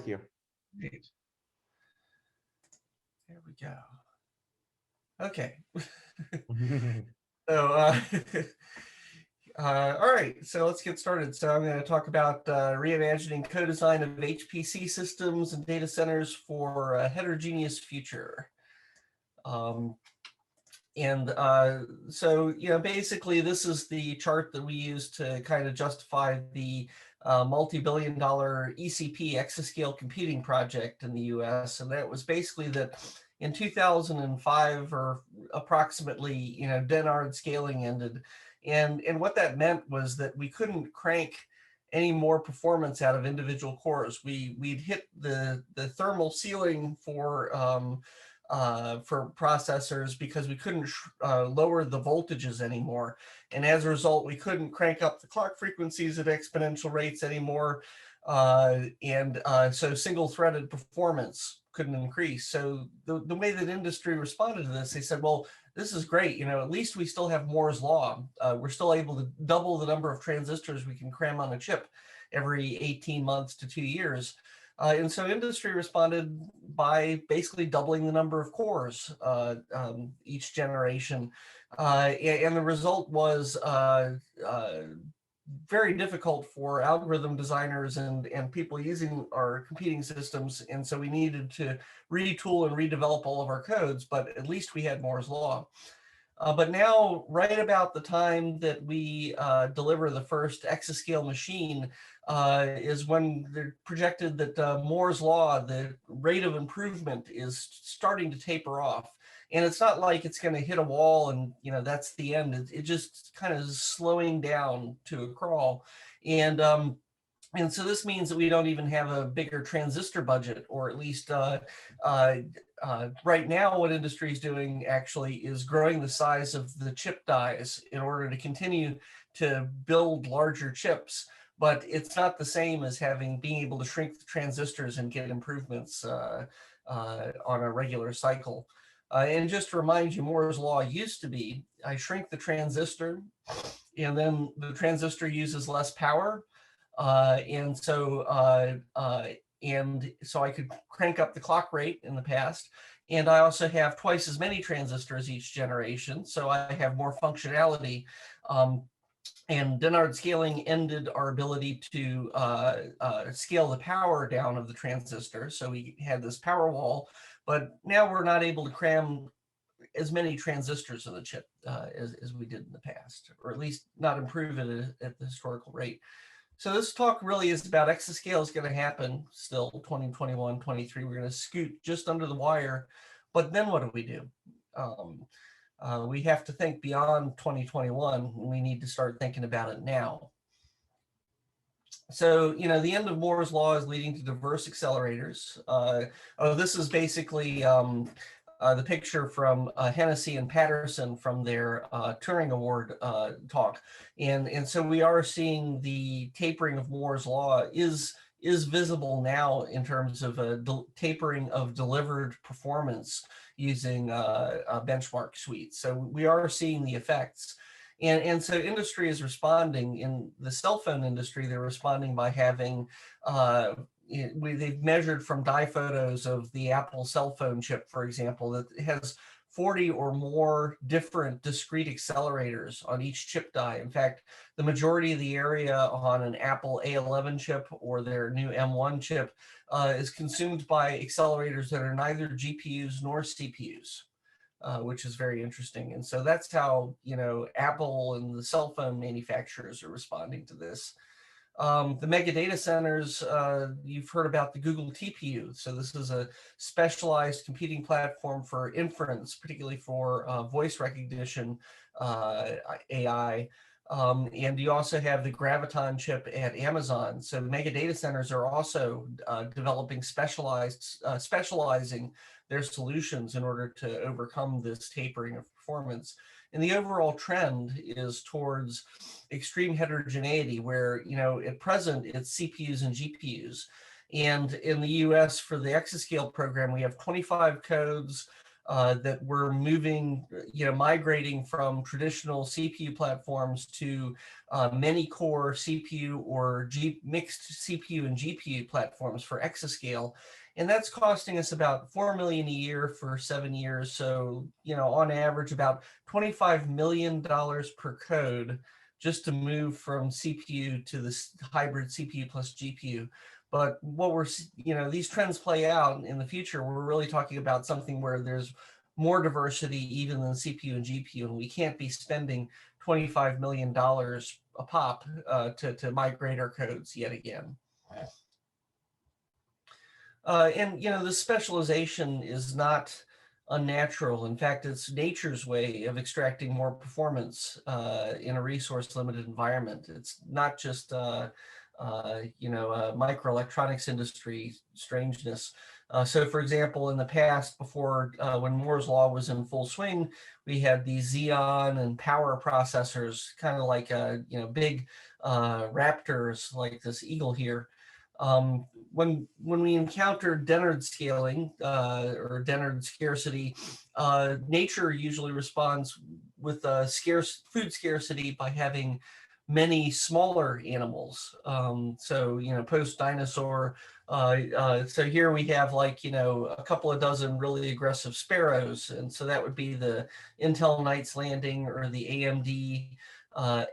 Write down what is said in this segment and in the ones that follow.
with you. Great. There we go. Okay. So, all right, so let's get started. So I'm going to talk about reimagining co-design of HPC systems and data centers for a heterogeneous future. So, basically this is the chart that we use to kind of justify the multi-billion-dollar ECP exascale computing project in the US. And that was basically that in 2005 or approximately, Dennard scaling ended. And what that meant was that we couldn't crank any more performance out of individual cores. We'd hit the thermal ceiling for processors because we couldn't lower the voltages anymore. And as a result, we couldn't crank up the clock frequencies at exponential rates anymore. So single-threaded performance couldn't increase. So the way that industry responded to this, they said, well, this is great. At least we still have Moore's law. We're still able to double the number of transistors we can cram on a chip every 18 months to 2 years. And so industry responded by basically doubling the number of cores each generation. And the result was very difficult for algorithm designers and people using our computing systems. And so we needed to retool and redevelop all of our codes, but at least we had Moore's law. But now, right about the time that we deliver the first exascale machine, is when they're projected that Moore's law, the rate of improvement, is starting to taper off. And it's not like it's going to hit a wall and that's the end. It just kind of is slowing down to a crawl. And so this means that we don't even have a bigger transistor budget, or at least right now what industry is doing actually is growing the size of the chip dies in order to continue to build larger chips. But it's not the same as being able to shrink the transistors and get improvements on a regular cycle. And just to remind you, Moore's law used to be, I shrink the transistor, and then the transistor uses less power. And so I could crank up the clock rate in the past. And I also have twice as many transistors each generation, so I have more functionality. And Dennard scaling ended our ability to scale the power down of the transistor. So we had this power wall, but now we're not able to cram as many transistors in the chip as we did in the past, or at least not improve it at the historical rate. So this talk really is about exascale is going to happen still 2021, 23. We're going to scoot just under the wire. But then what do we do? We have to think beyond 2021. We need to start thinking about it now. So, the end of Moore's law is leading to diverse accelerators. This is basically the picture from Hennessy and Patterson from their Turing Award talk. And so we are seeing the tapering of Moore's law is visible now in terms of a tapering of delivered performance using benchmark suites. So we are seeing the effects. And so industry is responding. In the cell phone industry, they're responding by having they've measured from dye photos of the Apple cell phone chip, for example, that it has 40 or more different discrete accelerators on each chip die. In fact, the majority of the area on an Apple A11 chip or their new M1 chip is consumed by accelerators that are neither GPUs nor CPUs, which is very interesting. And so that's how, Apple and the cell phone manufacturers are responding to this. The mega data centers, you've heard about the Google TPU. So this is a specialized computing platform for inference, particularly for voice recognition AI. And you also have the Graviton chip at Amazon. So mega data centers are also developing specializing their solutions in order to overcome this tapering of performance. And the overall trend is towards extreme heterogeneity, where, at present it's CPUs and GPUs. And in the US for the exascale program, we have 25 codes that we're moving, migrating from traditional CPU platforms to many core CPU or mixed CPU and GPU platforms for exascale. And that's costing us about 4 million a year for 7 years. So, on average, about $25 million per code just to move from CPU to this hybrid CPU plus GPU. But what these trends play out in the future, we're really talking about something where there's more diversity even than CPU and GPU, and we can't be spending $25 million a pop to migrate our codes yet again. And the specialization is not unnatural. In fact, it's nature's way of extracting more performance in a resource-limited environment. It's not just microelectronics industry strangeness. So, for example, in the past, before when Moore's law was in full swing, we had these Xeon and power processors, kind of like big raptors, like this eagle here. When we encounter Dennard scaling or Dennard scarcity, nature usually responds with scarce food scarcity by having many smaller animals. So post dinosaur. So here we have a couple of dozen really aggressive sparrows, and so that would be the Intel Knights Landing or the AMD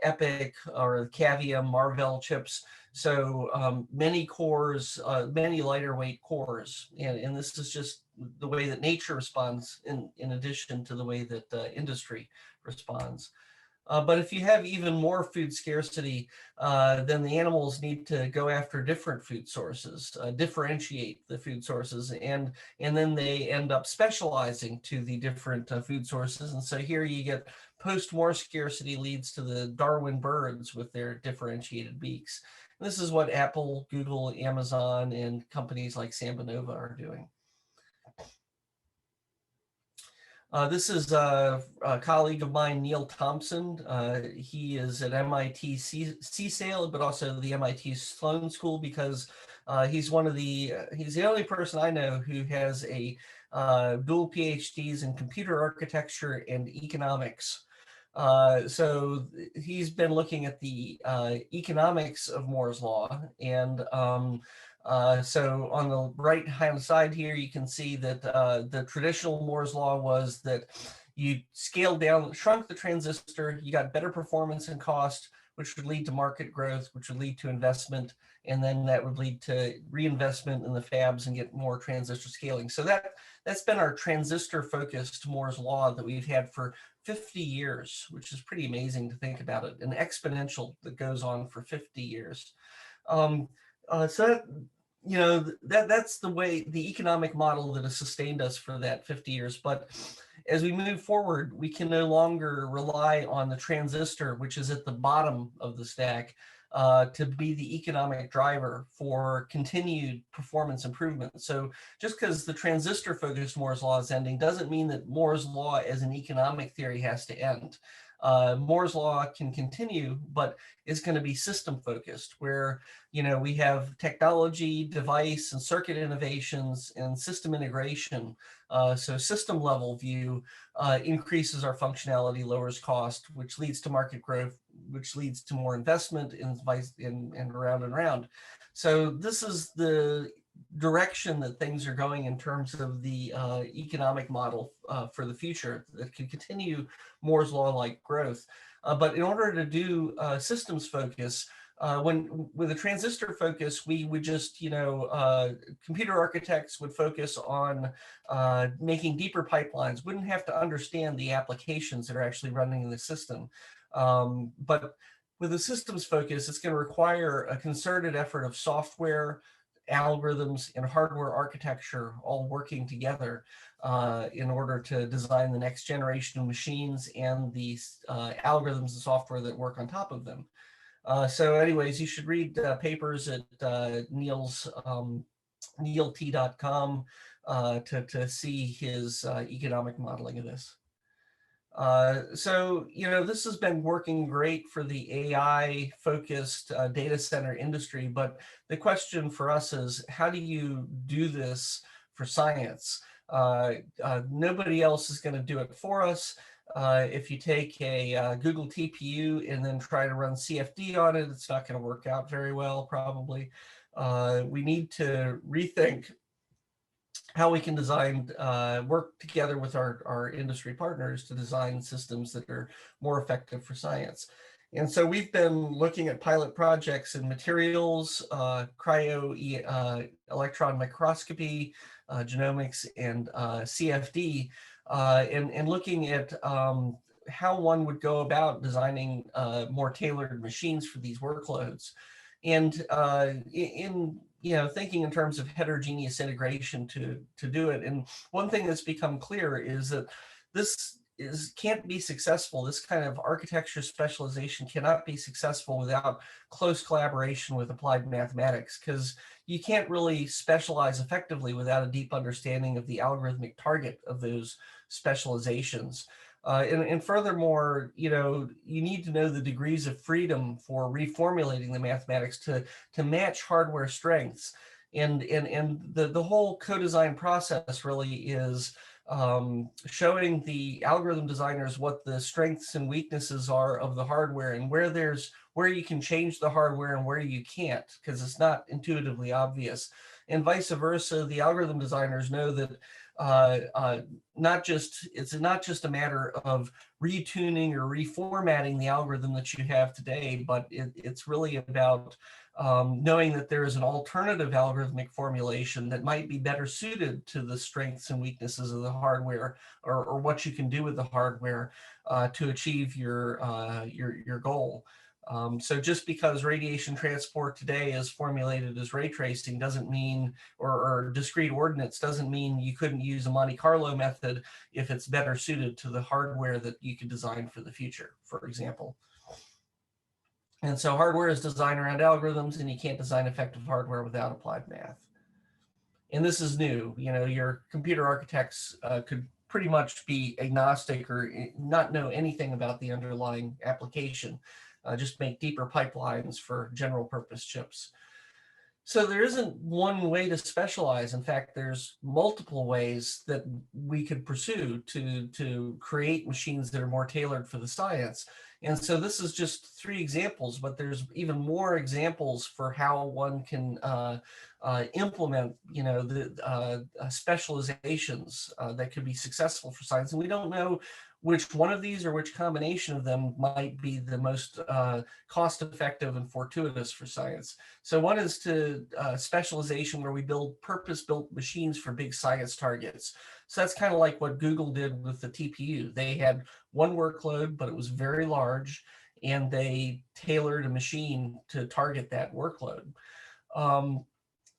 EPIC or the Cavium Marvell chips. So many cores, many lighter weight cores, and this is just the way that nature responds in addition to the way that industry responds. But if you have even more food scarcity, then the animals need to go after different food sources, differentiate the food sources, and then they end up specializing to the different food sources. And so here you get post-more scarcity leads to the Darwin birds with their differentiated beaks. And this is what Apple, Google, Amazon, and companies like Sambonova are doing. This is a colleague of mine, Neil Thompson. He is at MIT CSAIL, but also the MIT Sloan School, because he's the only person I know who has a dual PhDs in computer architecture and economics. So he's been looking at the economics of Moore's law, and so on the right-hand side here, you can see that the traditional Moore's law was that you scaled down, shrunk the transistor, you got better performance and cost, which would lead to market growth, which would lead to investment, and then that would lead to reinvestment in the fabs and get more transistor scaling. So that's been our transistor-focused Moore's law that we've had for 50 years, which is pretty amazing to think about it, an exponential that goes on for 50 years. So that's the way, the economic model that has sustained us for that 50 years. But as we move forward, we can no longer rely on the transistor, which is at the bottom of the stack, to be the economic driver for continued performance improvement. So just because the transistor-focused Moore's law is ending doesn't mean that Moore's law as an economic theory has to end. Moore's law can continue, but it's going to be system focused, where we have technology, device, and circuit innovations and system integration. So system level view increases our functionality, lowers cost, which leads to market growth, which leads to more investment and around and around. So this is the direction that things are going in terms of the economic model for the future that can continue Moore's law-like growth. But in order to do systems focus, with a transistor focus, we would just, computer architects would focus on making deeper pipelines, wouldn't have to understand the applications that are actually running in the system. But with a systems focus, it's going to require a concerted effort of software, algorithms, and hardware architecture all working together in order to design the next generation of machines and the algorithms and software that work on top of them. So anyways, you should read papers at neilT.com to see his economic modeling of this. So, this has been working great for the AI-focused data center industry, but the question for us is, how do you do this for science? Nobody else is going to do it for us. If you take a Google TPU and then try to run CFD on it, it's not going to work out very well, probably. We need to rethink how we can design, work together with our industry partners to design systems that are more effective for science. And so we've been looking at pilot projects in materials, electron microscopy, genomics, and CFD, and looking at how one would go about designing more tailored machines for these workloads. And in thinking in terms of heterogeneous integration to do it. And one thing that's become clear is that this can't be successful. This kind of architecture specialization cannot be successful without close collaboration with applied mathematics, because you can't really specialize effectively without a deep understanding of the algorithmic target of those specializations. And furthermore, you need to know the degrees of freedom for reformulating the mathematics to match hardware strengths. And the whole co-design process really is showing the algorithm designers what the strengths and weaknesses are of the hardware, and where you can change the hardware and where you can't, because it's not intuitively obvious. And vice versa, the algorithm designers know that it's not just a matter of retuning or reformatting the algorithm that you have today, but it's really about knowing that there is an alternative algorithmic formulation that might be better suited to the strengths and weaknesses of the hardware, or what you can do with the hardware to achieve your goal. So just because radiation transport today is formulated as ray tracing doesn't mean, or discrete ordinates doesn't mean you couldn't use a Monte Carlo method if it's better suited to the hardware that you could design for the future, for example. And so hardware is designed around algorithms, and you can't design effective hardware without applied math. And this is new. Your computer architects could pretty much be agnostic or not know anything about the underlying application. Just make deeper pipelines for general purpose chips. So there isn't one way to specialize. In fact, there's multiple ways that we could pursue to create machines that are more tailored for the science. And so this is just 3 examples, but there's even more examples for how one can implement, the specializations that could be successful for science. And we don't know which one of these or which combination of them might be the most cost-effective and fortuitous for science. So one is to specialization, where we build purpose-built machines for big science targets. So that's kind of like what Google did with the TPU. They had one workload, but it was very large, and they tailored a machine to target that workload. And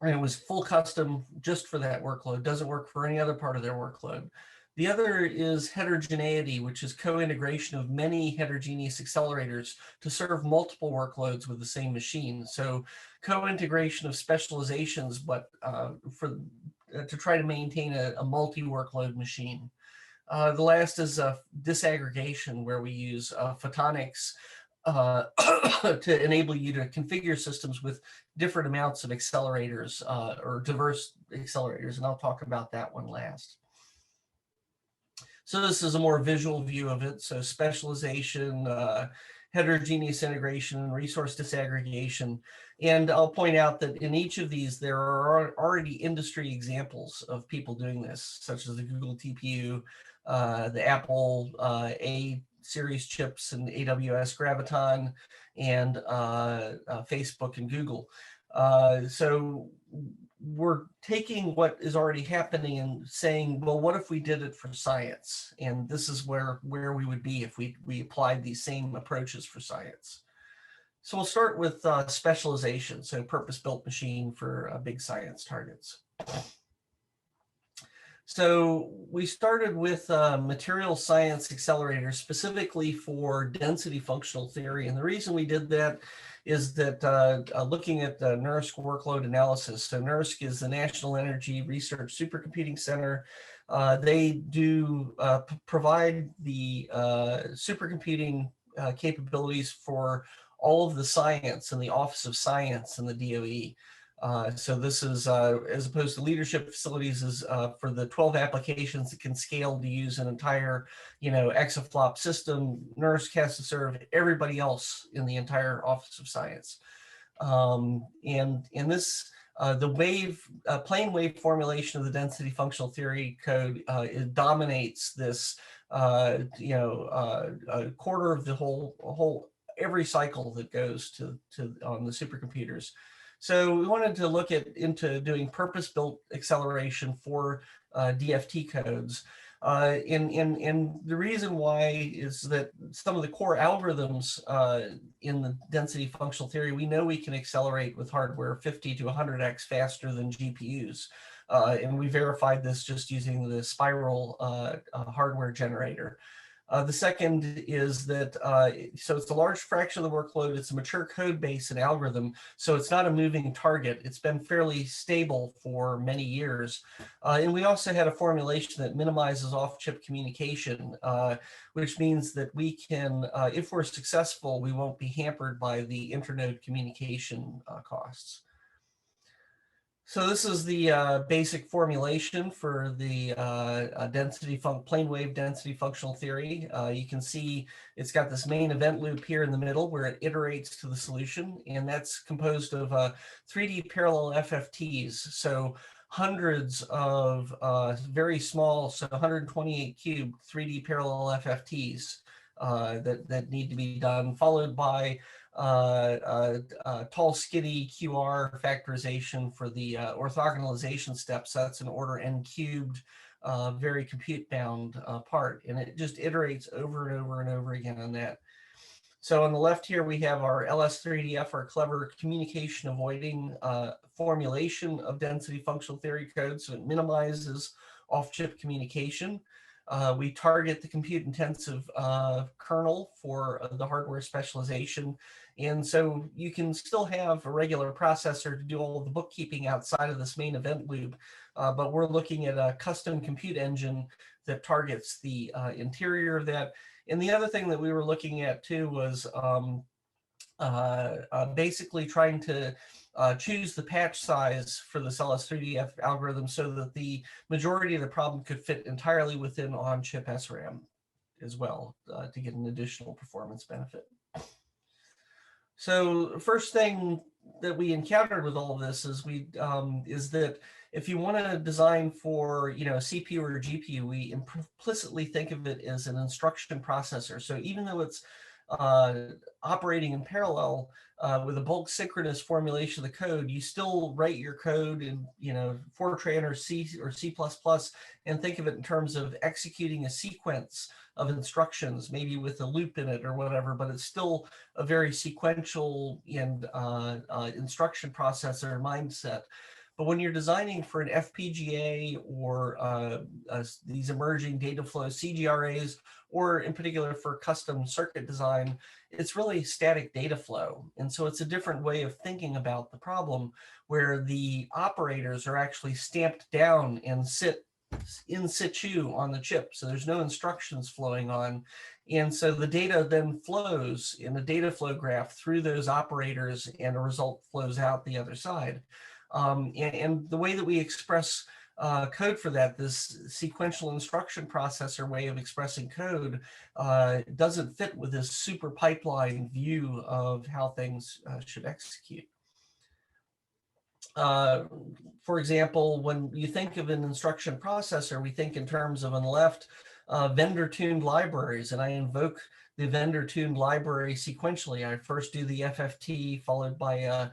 it was full custom just for that workload. Doesn't work for any other part of their workload. The other is heterogeneity, which is co-integration of many heterogeneous accelerators to serve multiple workloads with the same machine. So co-integration of specializations, but to try to maintain a multi-workload machine. The last is disaggregation, where we use photonics to enable you to configure systems with different amounts of accelerators or diverse accelerators, and I'll talk about that one last. So this is a more visual view of it. So specialization, heterogeneous integration, and resource disaggregation. And I'll point out that in each of these, there are already industry examples of people doing this, such as the Google TPU, the Apple A series chips, and AWS Graviton, and Facebook and Google. So we're taking what is already happening and saying, well, what if we did it for science? And this is where we would be if we applied these same approaches for science. So we'll start with specialization, so purpose-built machine for big science targets. So we started with material science accelerators specifically for density functional theory. And the reason we did that is that looking at the NERSC workload analysis. So NERSC is the National Energy Research Supercomputing Center. They do provide the supercomputing capabilities for all of the science and the Office of Science and the DOE. So this is, as opposed to leadership facilities, is for the 12 applications that can scale to use an entire, exaflop system, nurse, cast to serve, everybody else in the entire Office of Science. And in this, the plane wave formulation of the density functional theory code, it dominates this, a quarter of the whole every cycle that goes to on the supercomputers. So we wanted to look into doing purpose-built acceleration for DFT codes. And the reason why is that some of the core algorithms in the density functional theory, we know we can accelerate with hardware 50 to 100x faster than GPUs. And we verified this just using the spiral hardware generator. The second is that, so it's a large fraction of the workload, it's a mature code base and algorithm, so it's not a moving target. It's been fairly stable for many years. And we also had a formulation that minimizes off-chip communication, which means that we can, if we're successful, we won't be hampered by the internode communication costs. So this is the basic formulation for the plane wave density functional theory. You can see it's got this main event loop here in the middle where it iterates to the solution, and that's composed of 3D parallel FFTs. So hundreds of very small, so 128 cube 3D parallel FFTs that need to be done, followed by tall, skinny QR factorization for the orthogonalization steps. That's an order n cubed, very compute bound part. And it just iterates over and over and over again on that. So on the left here, we have our LS3DF, our clever communication avoiding formulation of density functional theory code. So it minimizes off-chip communication. We target the compute intensive kernel for the hardware specialization. And so you can still have a regular processor to do all the bookkeeping outside of this main event loop, but we're looking at a custom compute engine that targets the interior of that. And the other thing that we were looking at too was basically trying to choose the patch size for this LS3DF algorithm so that the majority of the problem could fit entirely within on-chip SRAM as well to get an additional performance benefit. So the first thing that we encountered with all of this is is that if you want to design for CPU or GPU, we implicitly think of it as an instruction processor. So even though it's operating in parallel with a bulk synchronous formulation of the code, you still write your code in Fortran or C++ and think of it in terms of executing a sequence of instructions, maybe with a loop in it or whatever, but it's still a very sequential and instruction processor mindset. But when you're designing for an FPGA or these emerging data flow CGRAs, or in particular for custom circuit design, it's really static data flow. And so it's a different way of thinking about the problem where the operators are actually stamped down and sit in situ on the chip. So there's no instructions flowing on. And so the data then flows in a data flow graph through those operators and a result flows out the other side. And the way that we express code for that, this sequential instruction processor way of expressing code doesn't fit with this super pipeline view of how things should execute. For example, when you think of an instruction processor, we think in terms of, on the left, vendor-tuned libraries, and I invoke the vendor-tuned library sequentially. I first do the FFT, followed by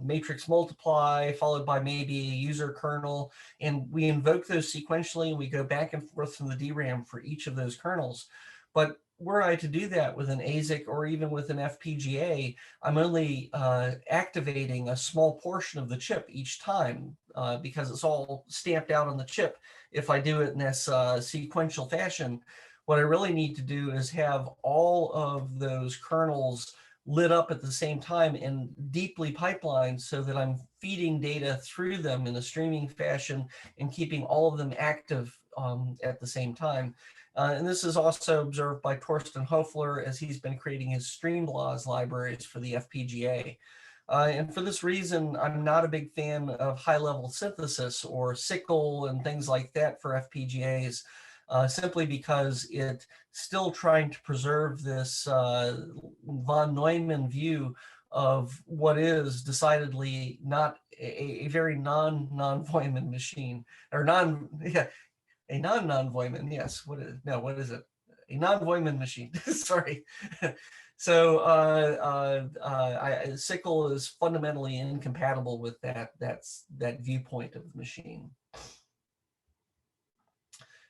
matrix multiply, followed by maybe a user kernel, and we invoke those sequentially, and we go back and forth from the DRAM for each of those kernels. But were I to do that with an ASIC or even with an FPGA, I'm only activating a small portion of the chip each time because it's all stamped out on the chip. If I do it in this sequential fashion, what I really need to do is have all of those kernels lit up at the same time and deeply pipelined so that I'm feeding data through them in a streaming fashion and keeping all of them active at the same time. And this is also observed by Torsten Hoefler as he's been creating his stream laws libraries for the FPGA. And for this reason, I'm not a big fan of high-level synthesis or SYCL and things like that for FPGAs, simply because it's still trying to preserve this von Neumann view of what is decidedly not a very non-Neumann machine, or yeah, a non-Neumann, yes. What is it? A non-Neumann machine. Sorry. So SYCL is fundamentally incompatible with that viewpoint of the machine.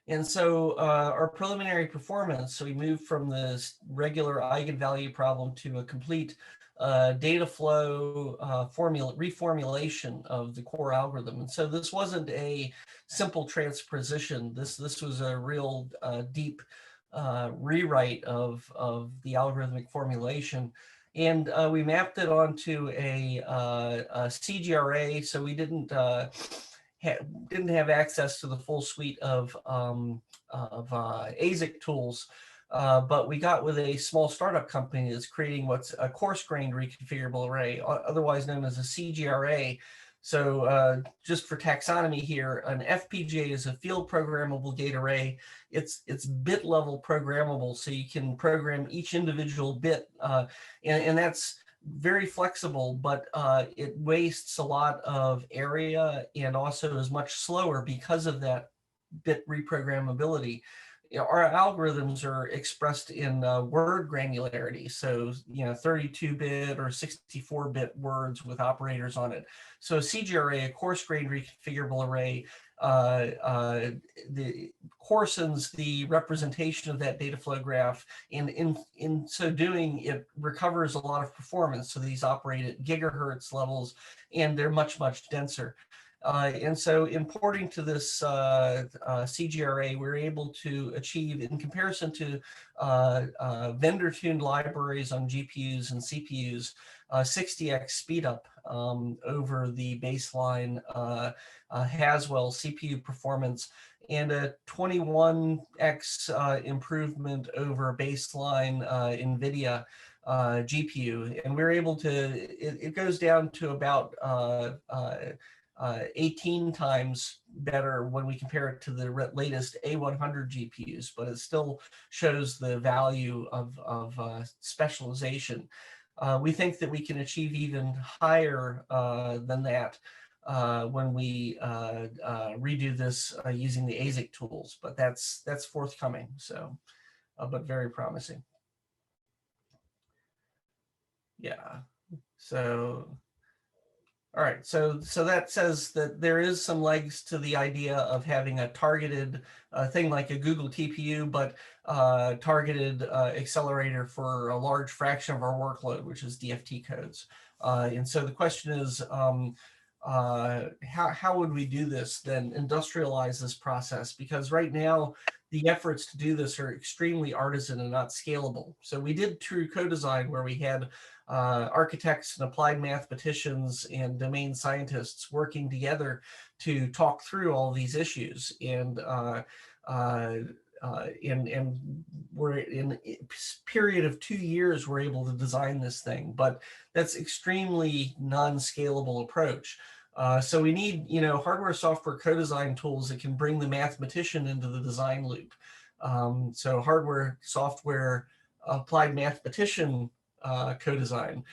And so our preliminary performance, so we moved from this regular eigenvalue problem to a complete data flow reformulation of the core algorithm. And so this wasn't a simple transposition. This was a real deep rewrite of the algorithmic formulation. And we mapped it onto a CGRA, so we didn't have access to the full suite of ASIC tools, but we got with a small startup company that's creating what's a coarse-grained reconfigurable array, otherwise known as a CGRA. So just for taxonomy here, an FPGA is a field programmable gate array. It's bit level programmable, so you can program each individual bit, and that's very flexible, but it wastes a lot of area and also is much slower because of that bit reprogrammability. Our algorithms are expressed in word granularity, so 32-bit or 64-bit words with operators on it. So a CGRA, a coarse-grained reconfigurable array, coarsens the representation of that data flow graph, and in so doing, it recovers a lot of performance. So these operate at gigahertz levels, and they're much denser. And so importing to this CGRA, we're able to achieve, in comparison to vendor-tuned libraries on GPUs and CPUs, 60x speed up over the baseline Haswell CPU performance, and a 21x improvement over baseline NVIDIA GPU. And we're able to, it goes down to about 18 times better when we compare it to the latest A100 GPUs, but it still shows the value of specialization. We think that we can achieve even higher than that when we redo this using the ASIC tools, but that's forthcoming. So, but very promising. Yeah. So. All right, so that says that there is some legs to the idea of having a targeted thing like a Google TPU, but targeted accelerator for a large fraction of our workload, which is DFT codes. And so the question is, how would we do this, then industrialize this process? Because right now, the efforts to do this are extremely artisan and not scalable. So we did true co-design where we had architects and applied mathematicians and domain scientists working together to talk through all these issues. And we're in a period of 2 years, we're able to design this thing, but that's extremely non-scalable approach. So we need, hardware, software, co-design tools that can bring the mathematician into the design loop. So hardware, software, applied mathematician co-design.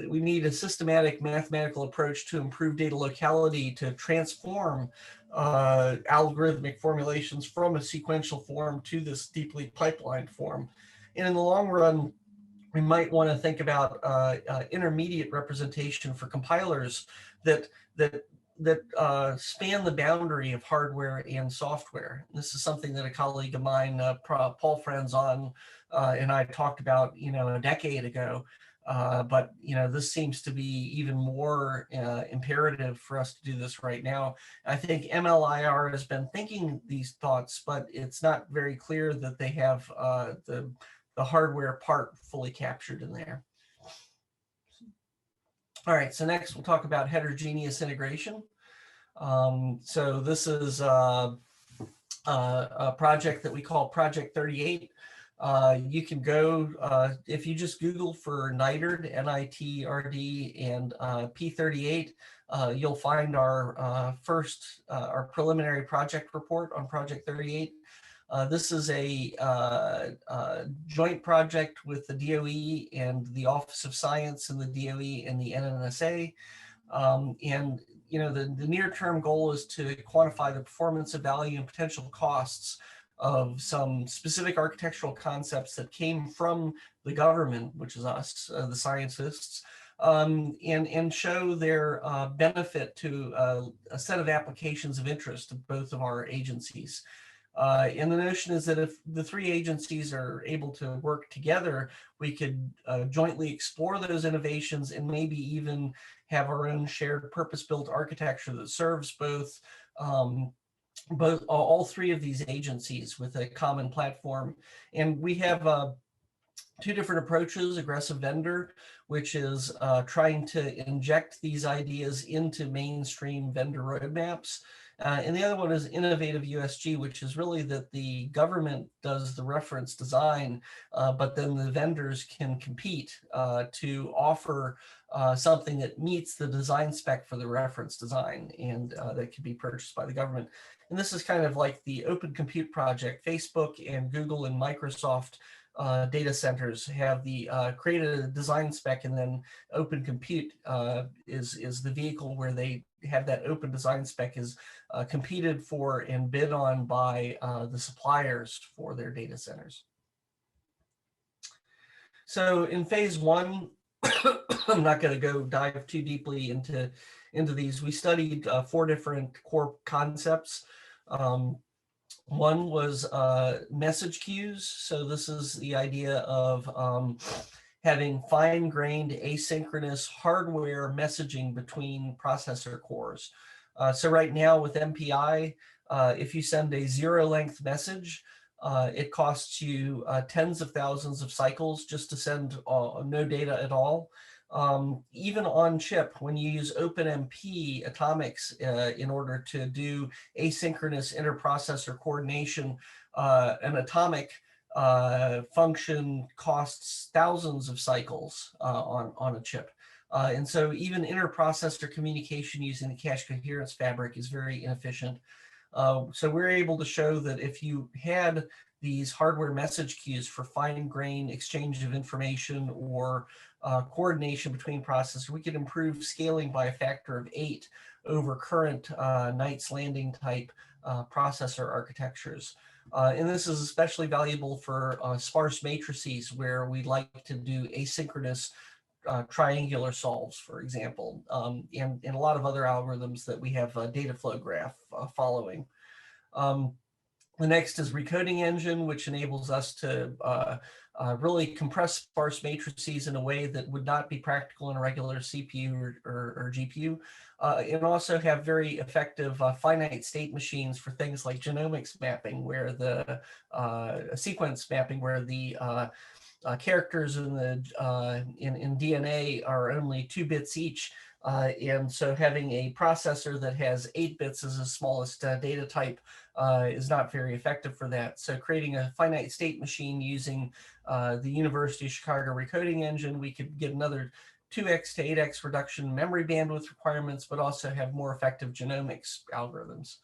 We need a systematic mathematical approach to improve data locality, to transform algorithmic formulations from a sequential form to this deeply pipelined form. And in the long run, we might want to think about intermediate representation for compilers that span the boundary of hardware and software. This is something that a colleague of mine, Paul Franzon, and I talked about, a decade ago. But this seems to be even more imperative for us to do this right now. I think MLIR has been thinking these thoughts, but it's not very clear that they have the hardware part fully captured in there. All right, so next we'll talk about heterogeneous integration. So this is a project that we call Project 38. You can go, if you just Google for NITRD, NITRD, and P38, you'll find our our preliminary project report on Project 38. This is a joint project with the DOE and the Office of Science and the DOE and the NNSA. And the near-term goal is to quantify the performance of value and potential costs of some specific architectural concepts that came from the government, which is us, the scientists, and show their benefit to a set of applications of interest of both of our agencies. And the notion is that if the three agencies are able to work together, we could jointly explore those innovations and maybe even have our own shared purpose-built architecture that serves both all three of these agencies with a common platform. And we have two different approaches: aggressive vendor, which is trying to inject these ideas into mainstream vendor roadmaps. And the other one is innovative USG, which is really that the government does the reference design, but then the vendors can compete to offer something that meets the design spec for the reference design, and that can be purchased by the government. And this is kind of like the Open Compute project. Facebook and Google and Microsoft data centers have created a design spec, and then Open Compute is the vehicle where they have that open design spec is competed for and bid on by the suppliers for their data centers. So in phase one, I'm not going to go dive too deeply into these. We studied 4 different core concepts. One was message queues. So this is the idea of having fine-grained asynchronous hardware messaging between processor cores. So right now with MPI, if you send a 0-length message, it costs you tens of thousands of cycles just to send no data at all. Even on chip, when you use OpenMP atomics in order to do asynchronous interprocessor coordination, an atomic function costs thousands of cycles on a chip. And so even interprocessor communication using the cache coherence fabric is very inefficient. So we're able to show that if you had these hardware message queues for fine-grained exchange of information or coordination between processors, we could improve scaling by a factor of 8 over current Knights Landing type processor architectures. And this is especially valuable for sparse matrices where we like to do asynchronous triangular solves, for example, and a lot of other algorithms that we have data flow graph following. The next is recoding engine, which enables us to really compress sparse matrices in a way that would not be practical in a regular CPU or GPU, and also have very effective finite state machines for things like genomics mapping, where the sequence mapping, where the characters in DNA are only 2 bits each. And so having a processor that has 8 bits as the smallest data type is not very effective for that. So creating a finite state machine using the University of Chicago recoding engine, we could get another 2x to 8x reduction in memory bandwidth requirements, but also have more effective genomics algorithms.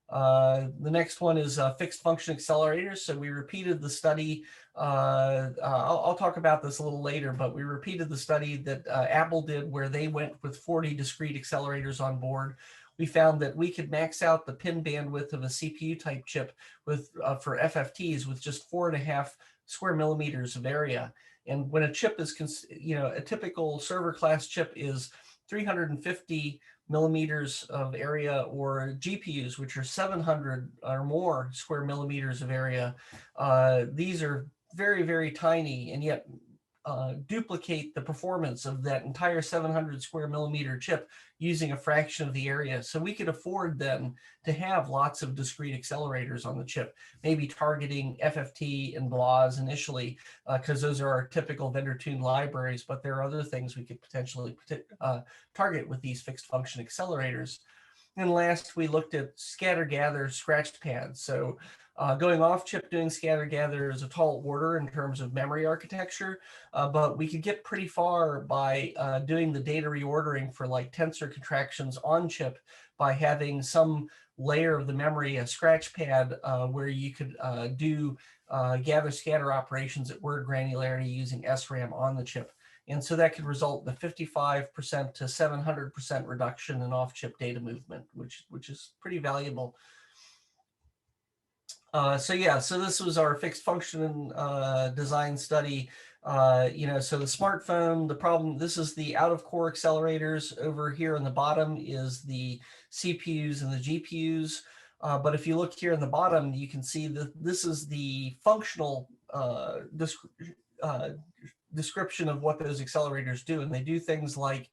The next one is fixed function accelerators. So we repeated the study. I'll talk about this a little later, but we repeated the study that Apple did where they went with 40 discrete accelerators on board. We found that we could max out the pin bandwidth of a CPU type chip with for FFTs with just 4.5 square millimeters of area. And when a chip is, a typical server class chip is 350 millimeters of area, or GPUs, which are 700 or more square millimeters of area. These are very, very tiny, and yet duplicate the performance of that entire 700 square millimeter chip using a fraction of the area. So we could afford then to have lots of discrete accelerators on the chip, maybe targeting FFT and BLAS initially, because those are our typical vendor-tuned libraries, but there are other things we could potentially target with these fixed function accelerators. And last, we looked at scatter gather scratch pads. So going off chip doing scatter gather is a tall order in terms of memory architecture, but we could get pretty far by doing the data reordering for like tensor contractions on chip by having some layer of the memory, a scratch pad, where you could do gather scatter operations at word granularity using SRAM on the chip. And so that could result in a 55% to 700% reduction in off-chip data movement, which is pretty valuable. So yeah, so this was our fixed function design study. So the smartphone, the problem, this is the out-of-core accelerators. Over here on the bottom is the CPUs and the GPUs. But if you look here in the bottom, you can see that this is the functional description of what those accelerators do. And they do things like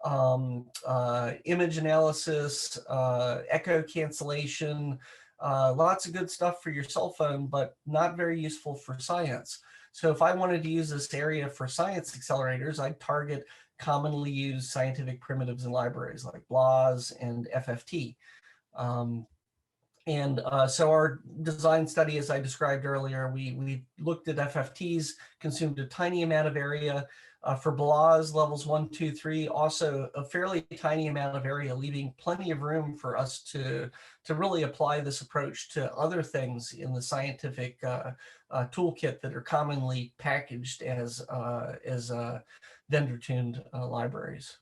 image analysis, echo cancellation, lots of good stuff for your cell phone, but not very useful for science. So if I wanted to use this area for science accelerators, I'd target commonly used scientific primitives and libraries like BLAS and FFT. So our design study, as I described earlier, we looked at FFTs, consumed a tiny amount of area. For BLAS levels 1, 2, 3, also a fairly tiny amount of area, leaving plenty of room for us to really apply this approach to other things in the scientific toolkit that are commonly packaged as vendor-tuned libraries.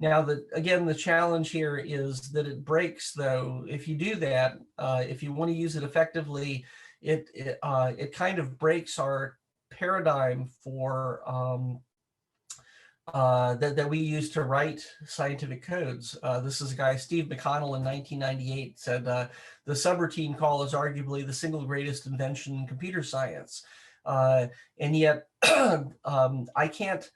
Now, again, the challenge here is that it breaks, though. If you do that, if you want to use it effectively, it kind of breaks our paradigm for that we use to write scientific codes. This is a guy, Steve McConnell, in 1998 said, the subroutine call is arguably the single greatest invention in computer science. And yet, I can't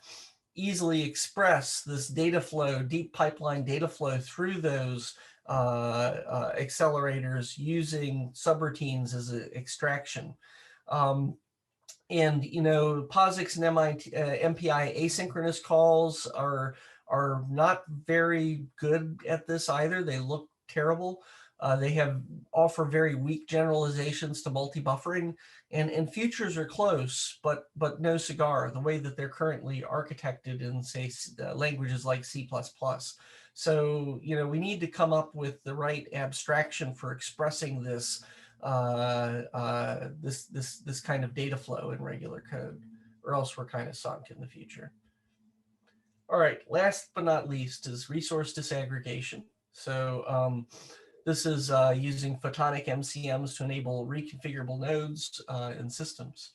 easily express this data flow, deep pipeline data flow through those accelerators using subroutines as an extraction. And POSIX and MPI asynchronous calls are not very good at this either. They look terrible. They offer very weak generalizations to multi-buffering, and futures are close, but no cigar, the way that they're currently architected in, say, languages like C++. So, we need to come up with the right abstraction for expressing this this kind of data flow in regular code, or else we're kind of sunk in the future. All right, last but not least is resource disaggregation. So this is using photonic MCMs to enable reconfigurable nodes in systems.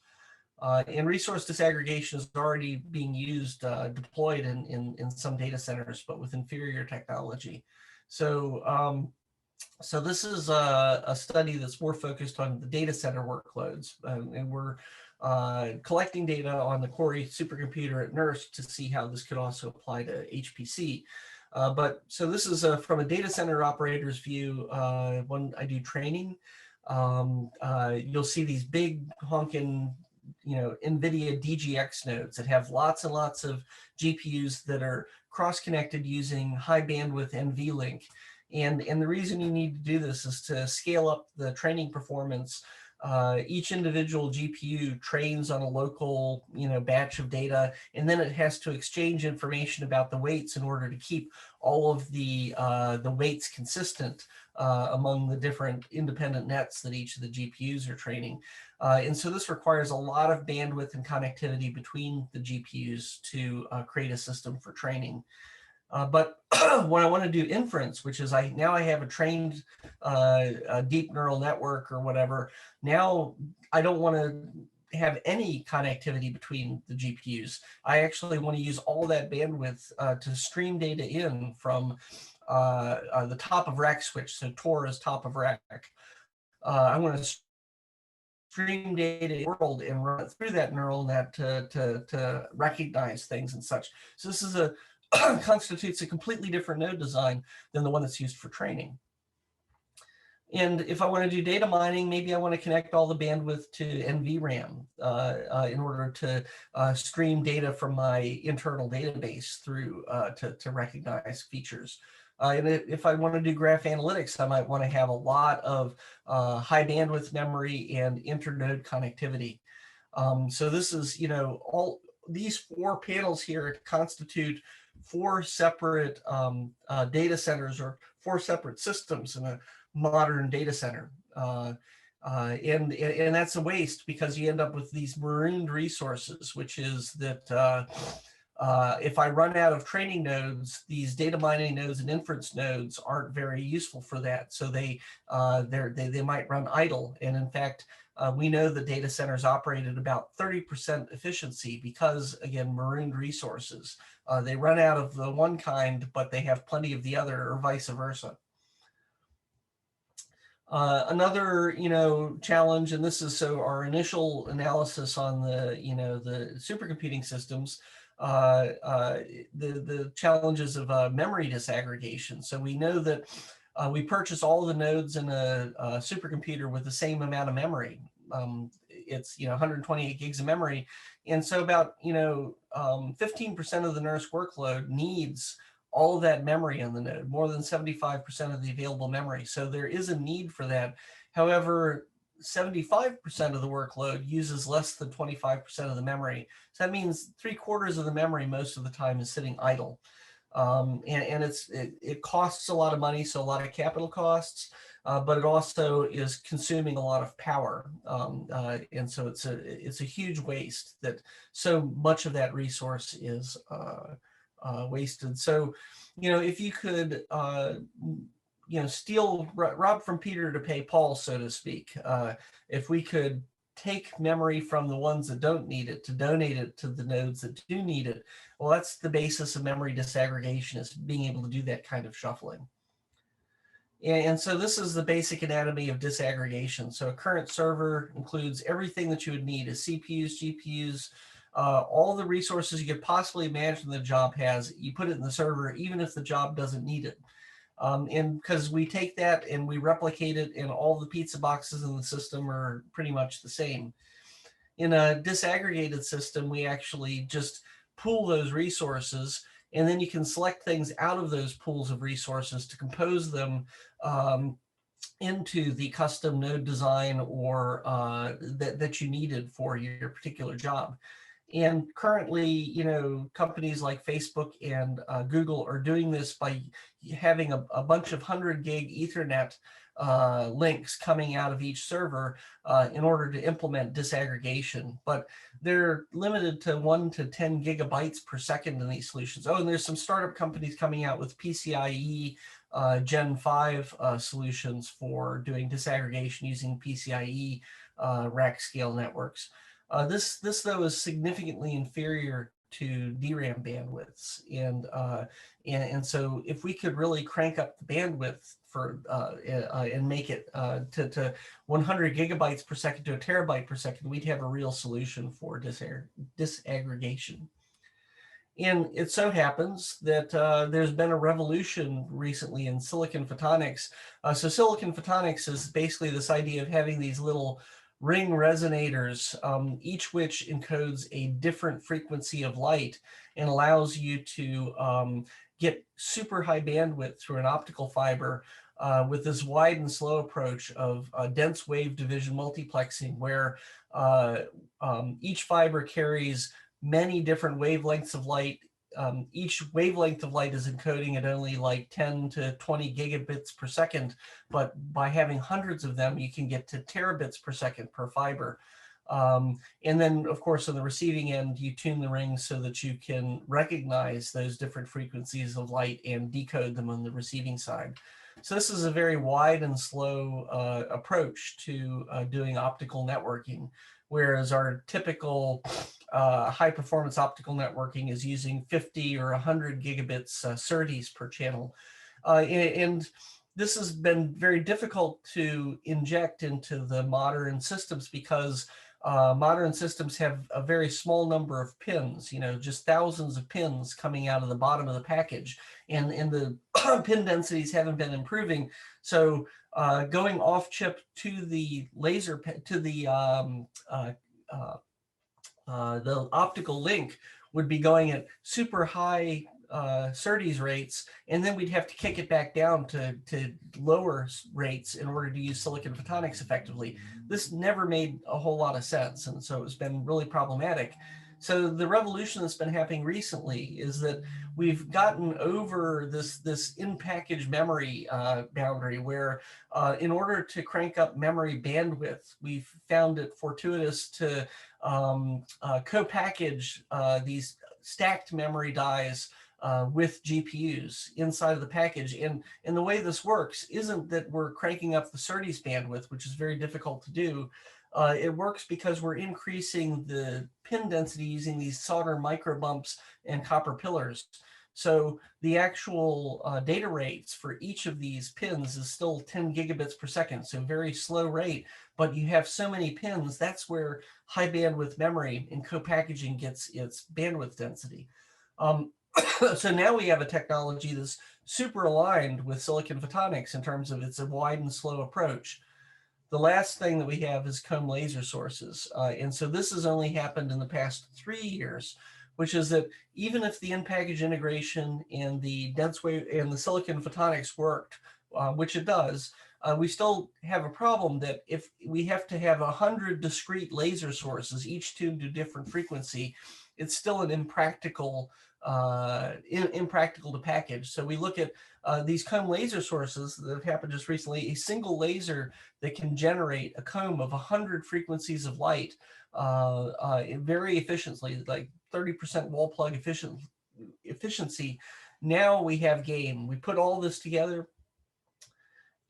And resource disaggregation is already being used, deployed in some data centers, but with inferior technology. So so this is a study that's more focused on the data center workloads, and we're collecting data on the Cori supercomputer at NERSC to see how this could also apply to HPC. So this is from a data center operator's view. When I do training, you'll see these big honking, NVIDIA DGX nodes that have lots and lots of GPUs that are cross-connected using high bandwidth NVLink. And the reason you need to do this is to scale up the training performance. Each individual GPU trains on a local, batch of data, and then it has to exchange information about the weights in order to keep all of the weights consistent among the different independent nets that each of the GPUs are training. And so this requires a lot of bandwidth and connectivity between the GPUs to create a system for training. But when I want to do inference, which is now I have a trained a deep neural network or whatever, now I don't want to have any connectivity between the GPUs. I actually want to use all that bandwidth to stream data in from the top of rack switch. So Tor is top of rack. I want to stream data in the world and run it through that neural net to recognize things and such. So this is constitutes a completely different node design than the one that's used for training. And if I want to do data mining, maybe I want to connect all the bandwidth to NVRAM in order to stream data from my internal database through to recognize features. And if I want to do graph analytics, I might want to have a lot of high bandwidth memory and internode connectivity. So this is, all these 4 panels here constitute 4 separate data centers, or 4 separate systems in a modern data center. And that's a waste, because you end up with these marooned resources, which is that if I run out of training nodes, these data mining nodes and inference nodes aren't very useful for that. So they might run idle. And in fact, we know the data centers operate at about 30% efficiency because, again, marooned resources. They run out of the one kind, but they have plenty of the other, or vice versa. Another, challenge, and this is so our initial analysis on the supercomputing systems, the challenges of memory disaggregation. So we know that we purchase all the nodes in a supercomputer with the same amount of memory. It's 128 gigs of memory, and so about 15% of the NERSC workload needs all of that memory on the node, more than 75% of the available memory. So there is a need for that. However, 75% of the workload uses less than 25% of the memory. So that means 3/4 of the memory most of the time is sitting idle. And it costs a lot of money, so a lot of capital costs, but it also is consuming a lot of power. And so it's a huge waste that so much of that resource is wasted. So, if you could, rob from Peter to pay Paul, so to speak, if we could take memory from the ones that don't need it to donate it to the nodes that do need it, well, that's the basis of memory disaggregation, is being able to do that kind of shuffling. And so this is the basic anatomy of disaggregation. So a current server includes everything that you would need: is CPUs, GPUs, all the resources you could possibly imagine the job has. You put it in the server, even if the job doesn't need it. And because we take that and we replicate it, and all the pizza boxes in the system are pretty much the same. In a disaggregated system, we actually just pool those resources, and then you can select things out of those pools of resources to compose them into the custom node design or that you needed for your particular job. And currently, companies like Facebook and Google are doing this by having a bunch of 100 gig Ethernet links coming out of each server in order to implement disaggregation. But they're limited to 1 to 10 gigabytes per second in these solutions. Oh, and there's some startup companies coming out with PCIe Gen 5 solutions for doing disaggregation using PCIe rack scale networks. This though is significantly inferior to DRAM bandwidths, and so if we could really crank up the bandwidth for and make it to 100 gigabytes per second to a terabyte per second, we'd have a real solution for disaggregation. And it so happens that there's been a revolution recently in silicon photonics. So silicon photonics is basically this idea of having these little ring resonators, each which encodes a different frequency of light and allows you to get super high bandwidth through an optical fiber with this wide and slow approach of dense wave division multiplexing, where each fiber carries many different wavelengths of light. Each wavelength of light is encoding at only like 10 to 20 gigabits per second, but by having hundreds of them, you can get to terabits per second per fiber. And then, of course, on the receiving end, you tune the rings so that you can recognize those different frequencies of light and decode them on the receiving side. So this is a very wide and slow approach to doing optical networking, whereas our typical high performance optical networking is using 50 or 100 gigabits SerDes per channel. And this has been very difficult to inject into the modern systems because modern systems have a very small number of pins, just thousands of pins coming out of the bottom of the package. And the pin densities haven't been improving. So going off chip to the laser, to the optical link would be going at super high SerDes rates, and then we'd have to kick it back down to lower rates in order to use silicon photonics effectively. This never made a whole lot of sense, and so it's been really problematic. So the revolution that's been happening recently is that we've gotten over this in-package memory boundary where in order to crank up memory bandwidth, we've found it fortuitous to co-package these stacked memory dies with GPUs inside of the package. And the way this works isn't that we're cranking up the SerDes bandwidth, which is very difficult to do. It works because we're increasing the pin density using these solder micro bumps and copper pillars. So the actual data rates for each of these pins is still 10 gigabits per second, so very slow rate, but you have so many pins, that's where high bandwidth memory in co-packaging gets its bandwidth density. So now we have a technology that's super aligned with silicon photonics in terms of it's a wide and slow approach. The last thing that we have is comb laser sources. And so this has only happened in the past 3 years, which is that even if the in-package integration and the dense wave and the silicon photonics worked, which it does, we still have a problem that if we have to have 100 discrete laser sources, each tuned to different frequency, it's still an impractical to package. So we look at these comb laser sources that have happened just recently, a single laser that can generate a comb of 100 frequencies of light very efficiently, like 30% wall plug efficiency. Now we have game. We put all this together,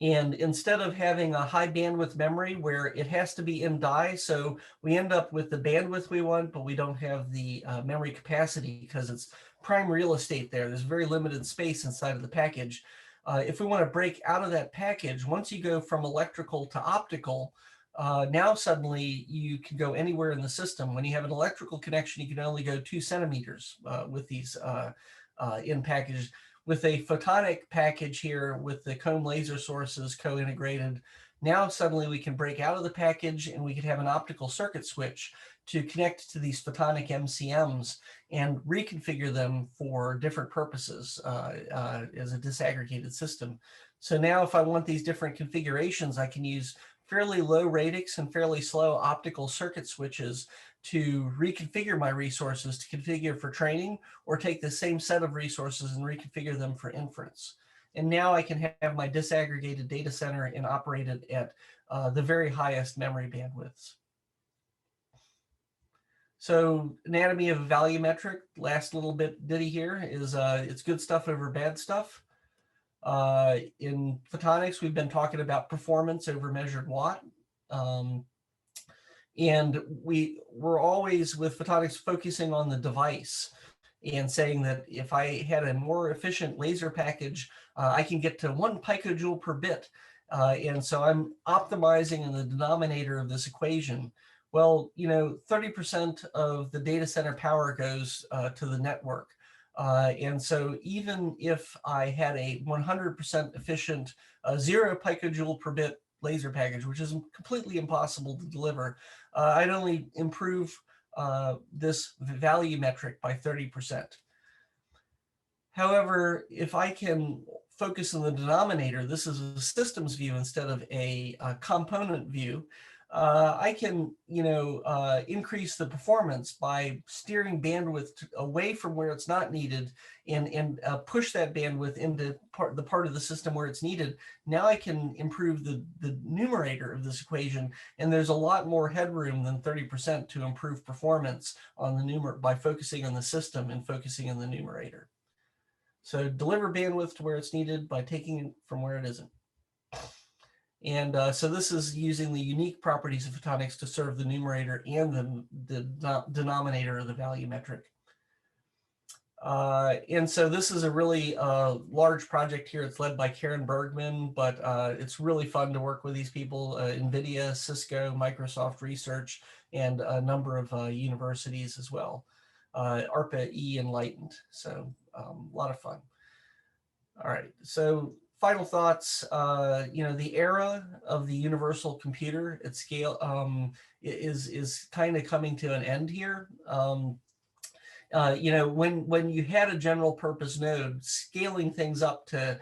and instead of having a high bandwidth memory where it has to be in die, so we end up with the bandwidth we want, but we don't have the memory capacity because it's prime real estate there. There's very limited space inside of the package. If we want to break out of that package, once you go from electrical to optical, now suddenly you can go anywhere in the system. When you have an electrical connection, you can only go 2 centimeters with these in packages. With a photonic package here with the comb laser sources co-integrated, now suddenly we can break out of the package and we could have an optical circuit switch to connect to these photonic MCMs and reconfigure them for different purposes as a disaggregated system. So now if I want these different configurations, I can use fairly low radix and fairly slow optical circuit switches to reconfigure my resources to configure for training, or take the same set of resources and reconfigure them for inference. And now I can have my disaggregated data center and operate it at the very highest memory bandwidths. So anatomy of a value metric, last little bit ditty here is it's good stuff over bad stuff. In photonics, we've been talking about performance over measured watt. And we're always with photonics focusing on the device and saying that if I had a more efficient laser package, I can get to 1 picojoule per bit. And so I'm optimizing in the denominator of this equation. Well, 30% of the data center power goes to the network. And so even if I had a 100% efficient 0 picojoule per bit laser package, which is completely impossible to deliver, I'd only improve this value metric by 30%. However, if I can focus on the denominator, this is a systems view instead of a component view, I can, increase the performance by steering bandwidth away from where it's not needed and push that bandwidth into the part of the system where it's needed. Now I can improve the numerator of this equation, and there's a lot more headroom than 30% to improve performance on the numerator by focusing on the system and focusing on the numerator. So deliver bandwidth to where it's needed by taking it from where it isn't. And so this is using the unique properties of photonics to serve the numerator and the denominator of the value metric. And so this is a really large project here. It's led by Karen Bergman, but it's really fun to work with these people, NVIDIA, Cisco, Microsoft Research, and a number of universities as well. ARPA-E Enlightened, so a lot of fun. All right, so final thoughts, the era of the universal computer at scale is kind of coming to an end here. When you had a general purpose node, scaling things up to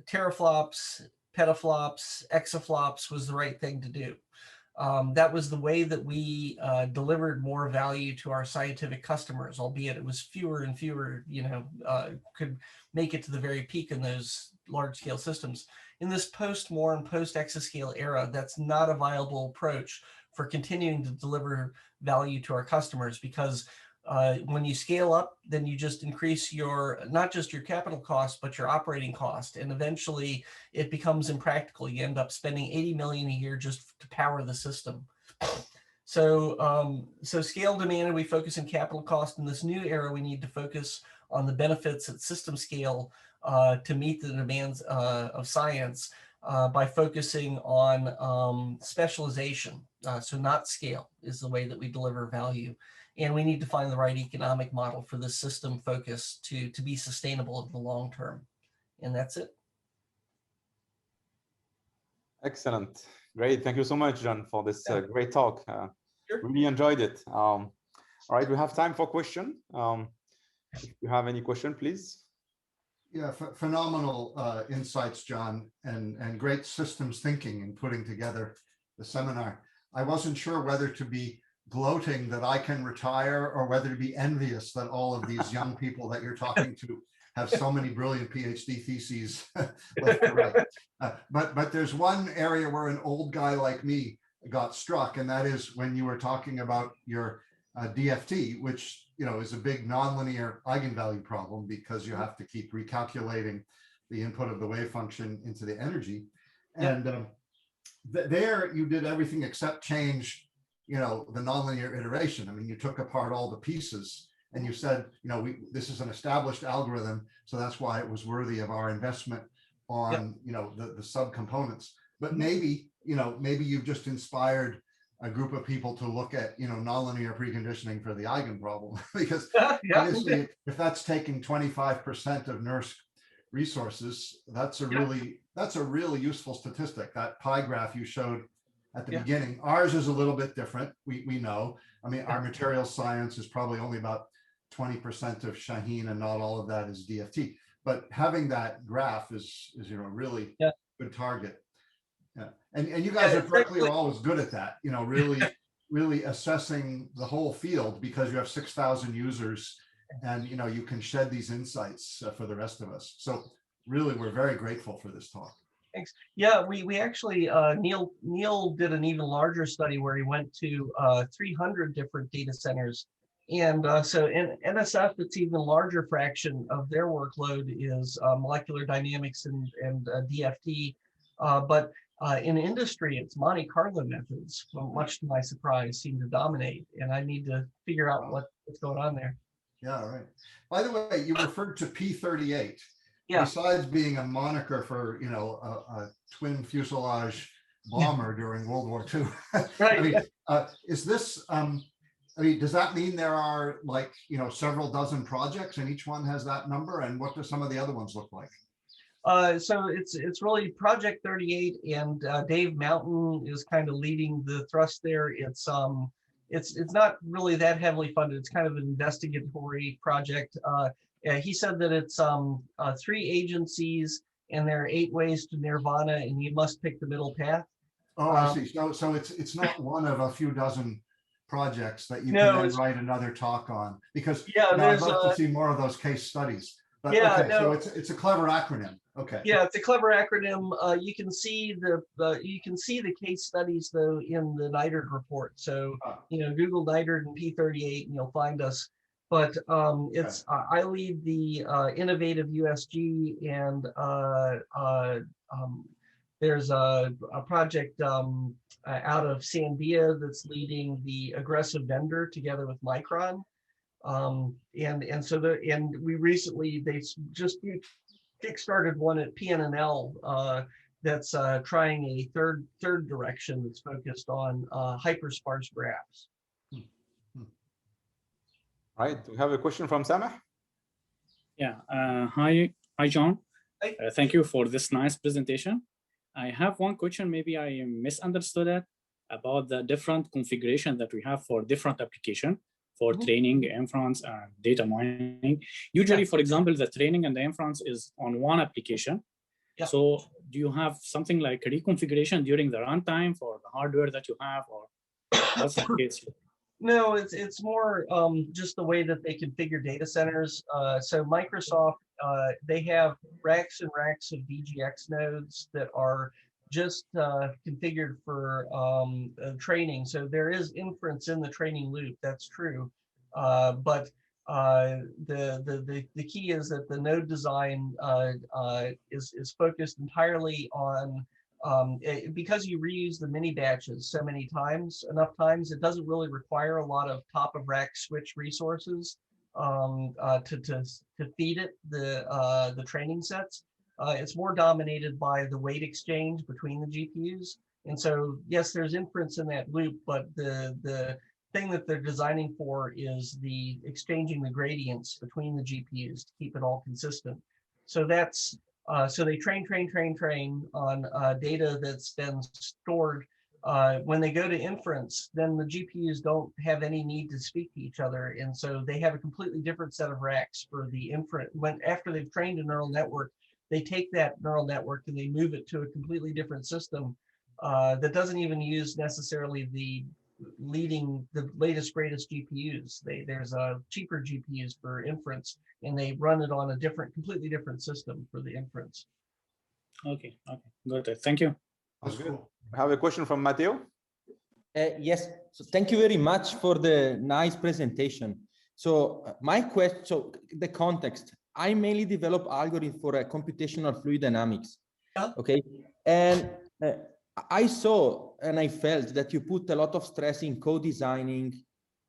teraflops, petaflops, exaflops was the right thing to do. That was the way that we delivered more value to our scientific customers, albeit it was fewer and fewer, could make it to the very peak in those large scale systems. In this post-Moore and post-exascale era, that's not a viable approach for continuing to deliver value to our customers, because when you scale up, then you just increase not just your capital cost, but your operating cost. And eventually it becomes impractical. You end up spending 80 million a year just to power the system. So scale demanded, we focus on capital cost. In this new era, we need to focus on the benefits at system scale to meet the demands of science by focusing on specialization. So not scale is the way that we deliver value. And we need to find the right economic model for this system focus to be sustainable in the long term. And that's it. Excellent. Great. Thank you so much, John, for this great talk. Sure. Really enjoyed it. All right, we have time for question. If you have any question, please. Yeah, phenomenal insights, John, and great systems thinking in putting together the seminar. I wasn't sure whether to be gloating that I can retire or whether to be envious that all of these young people that you're talking to have so many brilliant PhD theses left to write. But there's one area where an old guy like me got struck, and that is when you were talking about your DFT, which is a big nonlinear eigenvalue problem because you have to keep recalculating the input of the wave function into the energy. And there you did everything except change the nonlinear iteration. I mean, you took apart all the pieces and you said, this is an established algorithm, so that's why it was worthy of our investment on, the subcomponents. But maybe you've just inspired a group of people to look at, nonlinear preconditioning for the eigen problem, because obviously if that's taking 25% of NERSC resources, that's a really useful statistic. That pie graph you showed at the beginning. Ours is a little bit different. We know. I mean, our material science is probably only about 20% of Shaheen, and not all of that is DFT. But having that graph is really good target. Yeah, and you guys at Berkeley are always good at that. Really assessing the whole field, because you have 6,000 users, and you can shed these insights for the rest of us. So really, we're very grateful for this talk. Thanks. Yeah, we actually, Neil did an even larger study where he went to 300 different data centers. And so in NSF, it's even a larger fraction of their workload is molecular dynamics and DFT. But in industry, it's Monte Carlo methods, much to my surprise, seem to dominate. And I need to figure out what's going on there. Yeah, right. By the way, you referred to P-38. Yeah. Besides being a moniker for, a twin fuselage bomber during World War II. Right. I mean, is this, does that mean there are several dozen projects and each one has that number? And what do some of the other ones look like? So it's really Project 38, and Dave Mountain is kind of leading the thrust there. It's not really that heavily funded. It's kind of an investigatory project. He said that it's 3 agencies and there are 8 ways to nirvana, and you must pick the middle path. Oh, I see. So it's not one of a few dozen projects that you can then write another talk on, because I'd love to see more of those case studies. But so it's a clever acronym. Okay. Yeah, it's a clever acronym. You can see the case studies though in the NITRD report. So Google NITRD and P38 and you'll find us. But I lead the Innovative USG, and there's a project out of Sandia that's leading the aggressive vendor together with Micron. And we recently, they just kickstarted one at PNNL that's trying a third direction that's focused on hypersparse graphs. Right, we have a question from Samah. Yeah, hi John. Hi. Thank you for this nice presentation. I have one question, maybe I misunderstood it, about the different configuration that we have for different application. for training, inference, and data mining. Usually, for example, the training and the inference is on one application. Yeah. So do you have something like reconfiguration during the runtime for the hardware that you have, or what's the case? No, it's more just the way that they configure data centers. So Microsoft, they have racks and racks of DGX nodes that are just configured for training. So there is inference in the training loop. That's true, but the key is that the node design is focused entirely on because you reuse the mini batches so many times, enough times, it doesn't really require a lot of top of rack switch resources to feed it the training sets. It's more dominated by the weight exchange between the GPUs. And so, yes, there's inference in that loop, but the thing that they're designing for is the exchanging the gradients between the GPUs to keep it all consistent. So that's so they train on data that's been stored. When they go to inference, then the GPUs don't have any need to speak to each other. And so they have a completely different set of racks for the inference. After they've trained a neural network, they take that neural network and they move it to a completely different system that doesn't even use necessarily the latest greatest GPUs. There's cheaper GPUs for inference, and they run it on a completely different system for the inference. Okay, got it. Thank you. That's good. I have a question from Matteo. Yes, so thank you very much for the nice presentation. So my question, so the context, I mainly develop algorithms for computational fluid dynamics. Yeah. Okay, and I saw and I felt that you put a lot of stress in co-designing,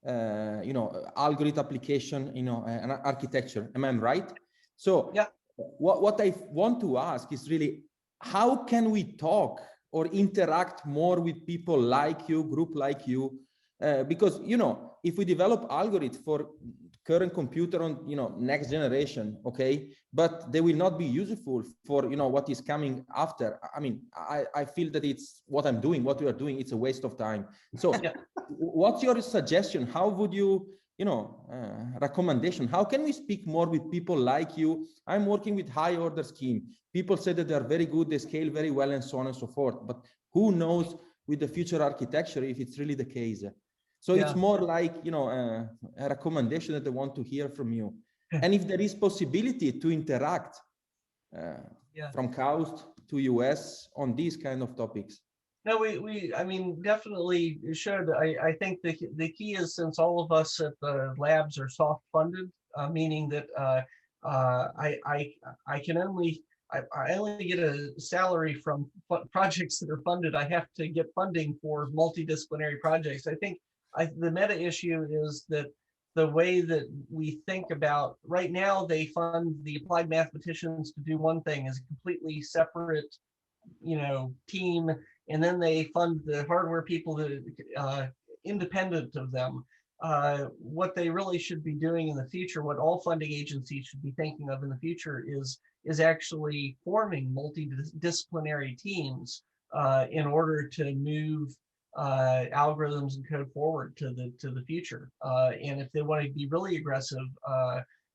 algorithm application, and architecture. Am I right? So yeah. What I want to ask is really, how can we talk or interact more with people like you, group like you? Because, if we develop algorithms for current computer on, next generation, okay, but they will not be useful for, what is coming after. I mean, I feel that it's what I'm doing, what we are doing, it's a waste of time. So what's your suggestion? How would you, recommendation? How can we speak more with people like you? I'm working with high order scheme. People say that they are very good, they scale very well and so on and so forth, but who knows with the future architecture if it's really the case. So it's more like, a recommendation that I want to hear from you. And if there is possibility to interact from Coast to US on these kind of topics. No, I mean, definitely should. I think the key is, since all of us at the labs are soft funded, meaning that I only get a salary from projects that are funded. I have to get funding for multidisciplinary projects. I think the meta issue is that the way that we think about right now, they fund the applied mathematicians to do one thing as a completely separate, team, and then they fund the hardware people that independent of them. What they really should be doing in the future, what all funding agencies should be thinking of in the future, is actually forming multidisciplinary teams in order to move algorithms and code forward to the future. And if they want to be really aggressive,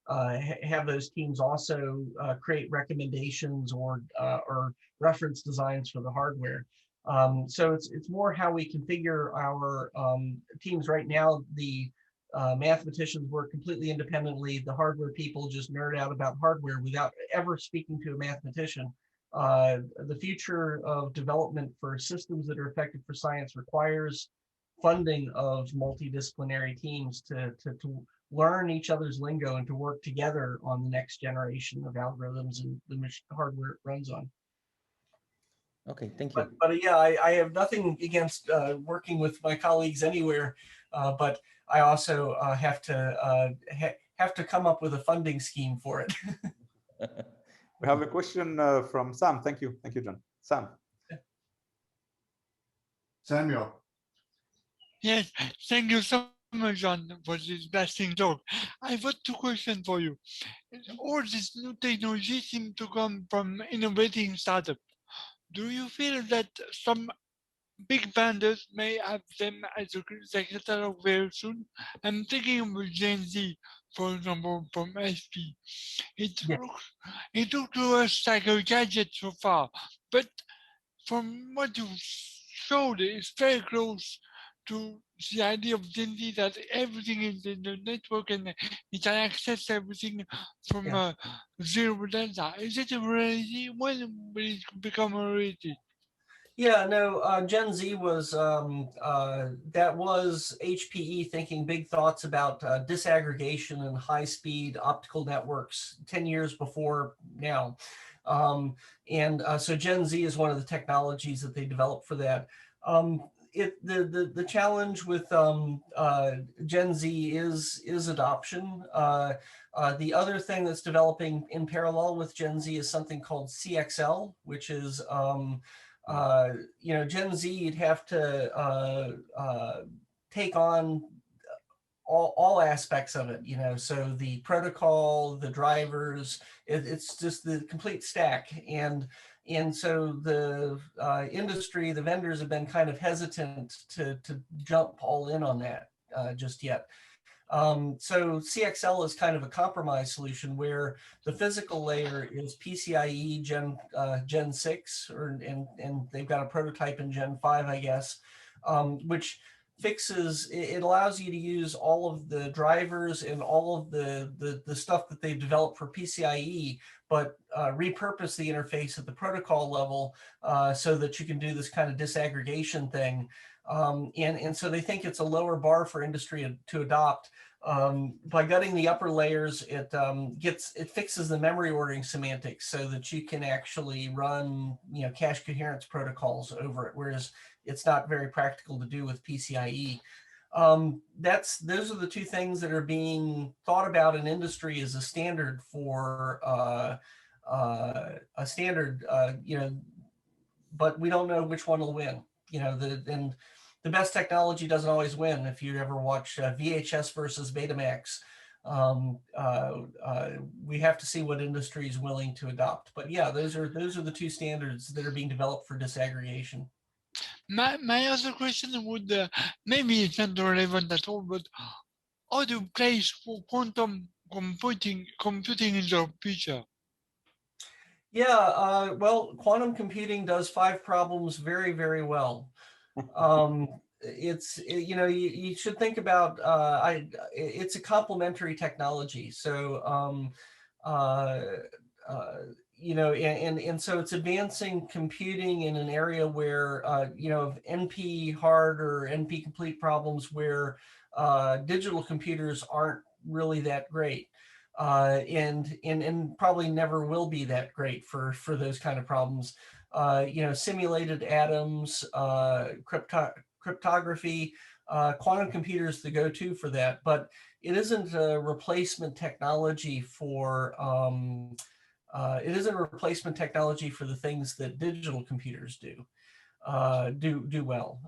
have those teams also create recommendations or reference designs for the hardware. So it's more how we configure our teams right now. The mathematicians work completely independently. The hardware people just nerd out about hardware without ever speaking to a mathematician. The future of development for systems that are effective for science requires funding of multidisciplinary teams to learn each other's lingo and to work together on the next generation of algorithms and the hardware it runs on. Okay, thank you. But yeah, I have nothing against working with my colleagues anywhere, but I also have to come up with a funding scheme for it. We have a question from Sam. Thank you, John. Sam. Samuel. Yes, thank you so much, John, for this interesting talk. I've got two questions for you. All this new technology seem to come from innovating startups. Do you feel that some big vendors may have them as a catalog very soon. I'm thinking of Gen Z, for example, from SP. Yeah. It looks to us like a gadget so far, but from what you showed, it's very close to the idea of Gen Z that everything is in the network and it can access everything from zero data. Is it a reality? When will it become a reality? Yeah, no, Gen Z was, that was HPE thinking big thoughts about disaggregation and high-speed optical networks 10 years before now. So Gen Z is one of the technologies that they developed for that. The challenge with Gen Z is adoption. The other thing that's developing in parallel with Gen Z is something called CXL, which is Gen Z, you'd have to take on all aspects of it, so the protocol, the drivers, it's just the complete stack. And so the industry, the vendors have been kind of hesitant to jump all in on that just yet. So CXL is kind of a compromise solution where the physical layer is PCIe Gen 6, and they've got a prototype in Gen 5, I guess, which fixes, it allows you to use all of the drivers and all of the stuff that they've developed for PCIe, but repurpose the interface at the protocol level so that you can do this kind of disaggregation thing. And so they think it's a lower bar for industry to adopt. By gutting the upper layers, it fixes the memory ordering semantics so that you can actually run cache coherence protocols over it, whereas it's not very practical to do with PCIe. Those are the two things that are being thought about in industry as a standard for a standard, but we don't know which one will win. And the best technology doesn't always win. If you ever watch VHS versus Betamax, we have to see what industry is willing to adopt. But yeah, those are the two standards that are being developed for disaggregation. My other question would, maybe it's not relevant at all, but how do you place quantum computing in the future? Yeah, well, quantum computing does 5 problems very, very well. You should think about, it's a complementary technology. So, and so it's advancing computing in an area where, NP hard or NP complete problems where digital computers aren't really that great. And probably never will be that great for those kind of problems. Simulated atoms, cryptography, quantum computers the go-to for that, but it isn't a replacement technology for the things that digital computers do well.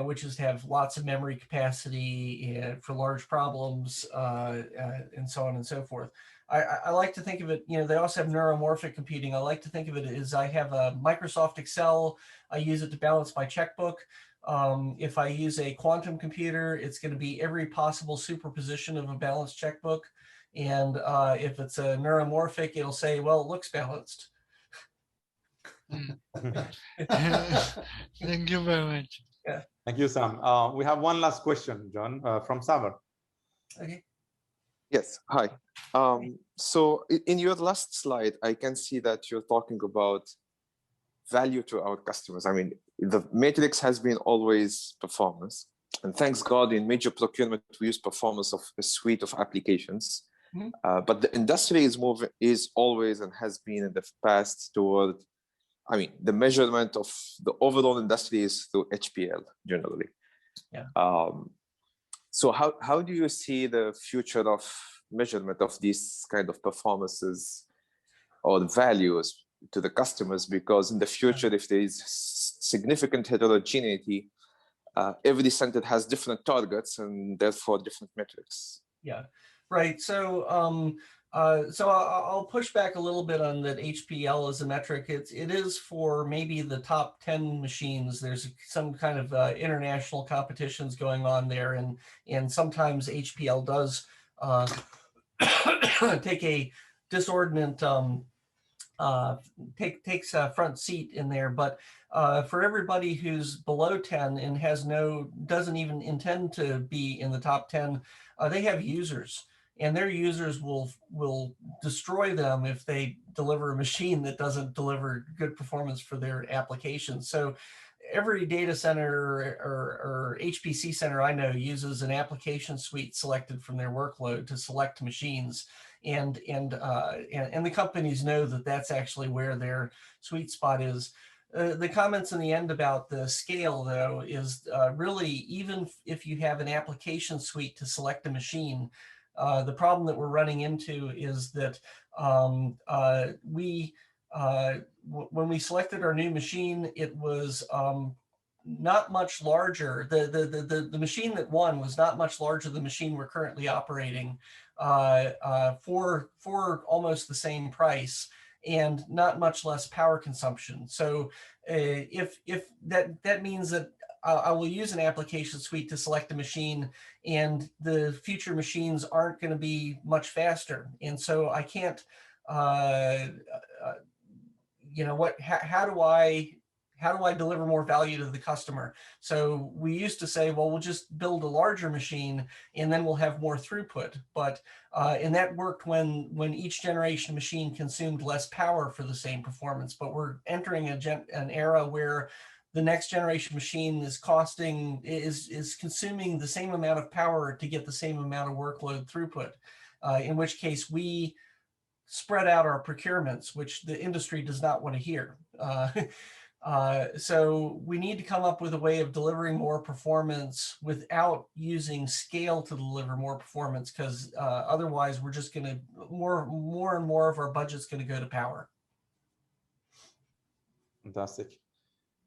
Which is to have lots of memory capacity for large problems and so on and so forth. I like to think of it, they also have neuromorphic computing. I like to think of it as I have a Microsoft Excel. I use it to balance my checkbook. If I use a quantum computer, it's going to be every possible superposition of a balanced checkbook. And if it's a neuromorphic, it'll say, well, it looks balanced. Thank you very much. Yeah. Thank you, Sam. We have one last question, John, from Savar. Okay. Yes, hi. So in your last slide, I can see that you're talking about value to our customers. I mean, the matrix has been always performance. And thanks God, in major procurement, we use performance of a suite of applications. Mm-hmm. But the industry is always and has been in the past toward, the measurement of the overall industry is through HPL generally. Yeah. So how do you see the future of measurement of these kind of performances or the values to the customers? Because in the future, if there is significant heterogeneity, every center has different targets and therefore different metrics. Yeah, right. So So I'll push back a little bit on that HPL as a metric. It is for maybe the top 10 machines. There's some kind of international competitions going on there, and sometimes HPL does take a disordinate takes a front seat in there. But for everybody who's below 10 and doesn't even intend to be in the top 10, they have users. And their users will destroy them if they deliver a machine that doesn't deliver good performance for their application. So every data center or HPC center I know uses an application suite selected from their workload to select machines. And the companies know that that's actually where their sweet spot is. The comments in the end about the scale, though, is really, even if you have an application suite to select a machine, the problem that we're running into is that when we selected our new machine, it was not much larger. The machine that won was not much larger than the machine we're currently operating for almost the same price and not much less power consumption. So if that means that I will use an application suite to select a machine, and the future machines aren't going to be much faster. And so I can't, you know what, how do I deliver more value to the customer? So we used to say, well, we'll just build a larger machine and then we'll have more throughput. But and that worked when each generation machine consumed less power for the same performance. But we're entering an era where the next generation machine is consuming the same amount of power to get the same amount of workload throughput, in which case we spread out our procurements, which the industry does not want to hear. So we need to come up with a way of delivering more performance without using scale to deliver more performance, because otherwise we're just going to more and more of our budget's going to go to power. Fantastic.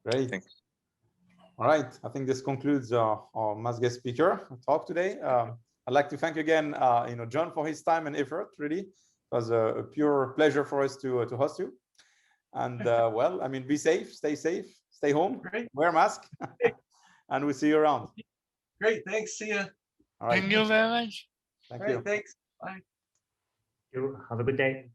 Great. Thanks. All right. I think this concludes our mass guest speaker talk today. I'd like to thank again, John, for his time and effort. Really, it was a pure pleasure for us to host you. And well, I mean, be safe, stay home, Great. wear a mask, and we'll see you around. Great. Thanks. See ya. All right. Thank you very much. Thank All right, you. thanks. Bye. Have a good day.